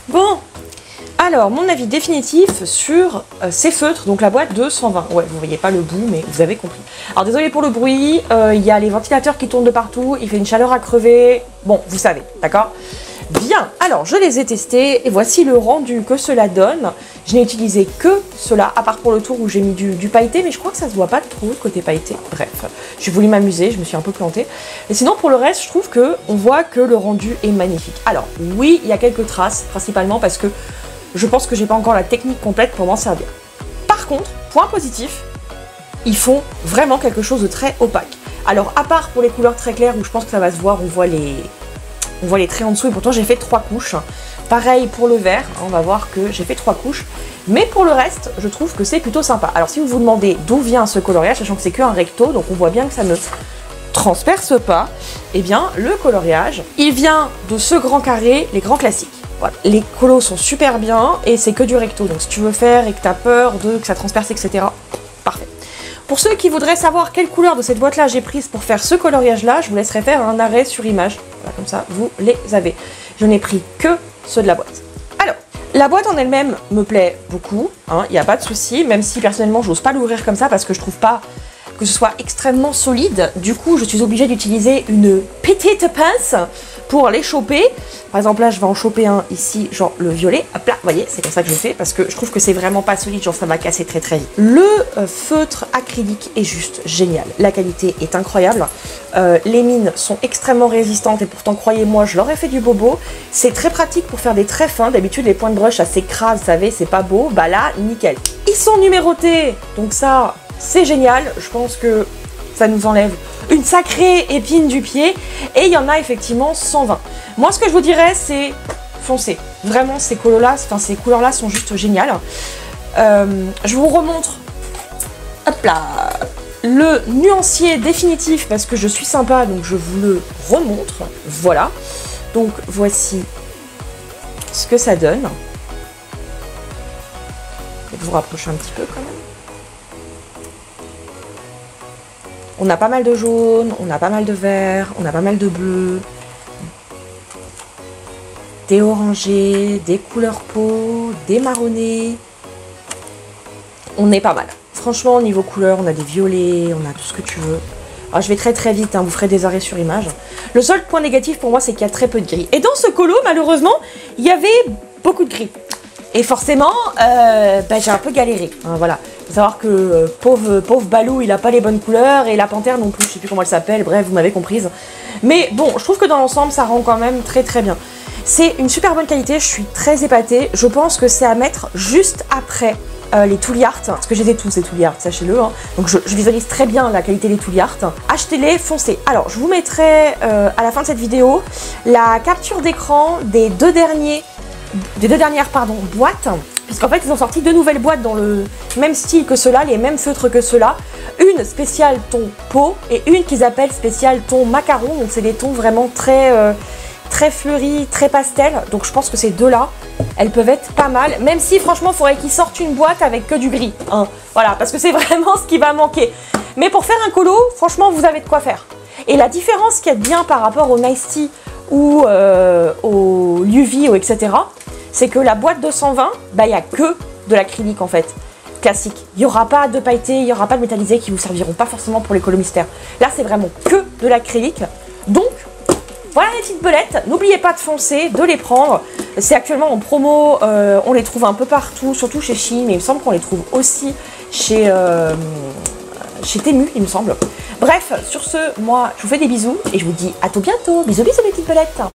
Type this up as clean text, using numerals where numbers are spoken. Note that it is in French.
Bon, alors mon avis définitif sur ces feutres, donc la boîte de 120. Ouais, vous voyez pas le bout, mais vous avez compris. Alors désolé pour le bruit, il y a les ventilateurs qui tournent de partout, il fait une chaleur à crever. Bon, vous savez, d'accord? Bien, alors je les ai testés et voici le rendu que cela donne. Je n'ai utilisé que cela, à part pour le tour où j'ai mis du pailleté, mais je crois que ça se voit pas trop côté pailleté. Bref, j'ai voulu m'amuser, je me suis un peu plantée. Et sinon pour le reste, je trouve que on voit que le rendu est magnifique. Alors oui, il y a quelques traces, principalement parce que je pense que j'ai pas encore la technique complète pour m'en servir. Par contre, point positif, ils font vraiment quelque chose de très opaque. Alors à part pour les couleurs très claires où je pense que ça va se voir, on voit les traits en dessous et pourtant j'ai fait 3 couches. Pareil pour le vert, on va voir que j'ai fait 3 couches. Mais pour le reste, je trouve que c'est plutôt sympa. Alors si vous vous demandez d'où vient ce coloriage, sachant que c'est qu'un recto, donc on voit bien que ça ne transperce pas, eh bien le coloriage, il vient de ce grand carré, les grands classiques. Voilà. Les colos sont super bien et c'est que du recto, donc si tu veux faire et que tu as peur que ça transperce, etc., parfait. Pour ceux qui voudraient savoir quelle couleur de cette boîte-là j'ai prise pour faire ce coloriage-là, je vous laisserai faire un arrêt sur image. Voilà, comme ça, vous les avez. Je n'ai pris que ceux de la boîte. Alors, la boîte en elle-même me plaît beaucoup, il n'y a pas de souci, même si personnellement, je n'ose pas l'ouvrir comme ça parce que je trouve pas que ce soit extrêmement solide. Du coup, je suis obligée d'utiliser une petite pince pour les choper. Par exemple, là, je vais en choper un ici, genre le violet. Hop là, vous voyez, c'est comme ça que je fais parce que je trouve que c'est vraiment pas solide, genre ça va casser très très vite. Le feutre acrylique est juste génial. La qualité est incroyable. Les mines sont extrêmement résistantes et pourtant, croyez-moi, je leur ai fait du bobo. C'est très pratique pour faire des traits fins. D'habitude, les points de brush, ça s'écrase, vous savez, c'est pas beau. Bah là, nickel. Ils sont numérotés, donc ça, c'est génial. Je pense que ça nous enlève une sacrée épine du pied. Et il y en a effectivement 120. Moi, ce que je vous dirais, c'est foncez. Vraiment, ces couleurs-là, ces couleurs-là sont juste géniales. Je vous remontre, hop là, le nuancier définitif parce que je suis sympa, donc je vous le remontre. Voilà. Donc, voici ce que ça donne. Je vais vous rapprocher un petit peu quand même. On a pas mal de jaune, on a pas mal de vert, on a pas mal de bleu, des orangés, des couleurs peau, des marronnés. On est pas mal. Franchement, au niveau couleur, on a des violets, on a tout ce que tu veux. Alors, je vais très très vite, vous ferez des arrêts sur image. Le seul point négatif pour moi, c'est qu'il y a très peu de gris. Et dans ce colo, malheureusement, il y avait beaucoup de gris. Et forcément, j'ai un peu galéré. Voilà. Il faut savoir que pauvre Balou, il a pas les bonnes couleurs et la panthère non plus, je sais plus comment elle s'appelle, bref, vous m'avez comprise. Mais bon, je trouve que dans l'ensemble, ça rend quand même très très bien. C'est une super bonne qualité, je suis très épatée. Je pense que c'est à mettre juste après les Tooly Art, parce que j'ai tous ces Tooly Art, sachez-le. Donc je visualise très bien la qualité des Tooly Art. Achetez-les, foncez. Alors, je vous mettrai à la fin de cette vidéo la capture d'écran des deux dernières boîtes. Puisqu'en fait, ils ont sorti 2 nouvelles boîtes dans le même style que ceux-là, les mêmes feutres que ceux-là. Une spéciale ton peau et une qu'ils appellent spéciale ton macaron. Donc, c'est des tons vraiment très fleuris, très pastel. Donc, je pense que ces deux-là, elles peuvent être pas mal. Même si, franchement, il faudrait qu'ils sortent une boîte avec que du gris. Voilà, parce que c'est vraiment ce qui va manquer. Mais pour faire un colo, franchement, vous avez de quoi faire. Et la différence qu'il y a de bien par rapport au Nice Tea ou au UV, etc., c'est que la boîte de 120, il n'y a que de l'acrylique en fait, classique. Il n'y aura pas de pailleté, il n'y aura pas de métallisé qui vous serviront pas forcément pour les colos mystères. Là, c'est vraiment que de l'acrylique. Donc, voilà les petites belettes. N'oubliez pas de foncer, de les prendre. C'est actuellement en promo, on les trouve un peu partout, surtout chez Shein, mais il me semble qu'on les trouve aussi chez Temu, il me semble. Bref, sur ce, moi, je vous fais des bisous et je vous dis à tout bientôt. Bisous, bisous les petites belettes.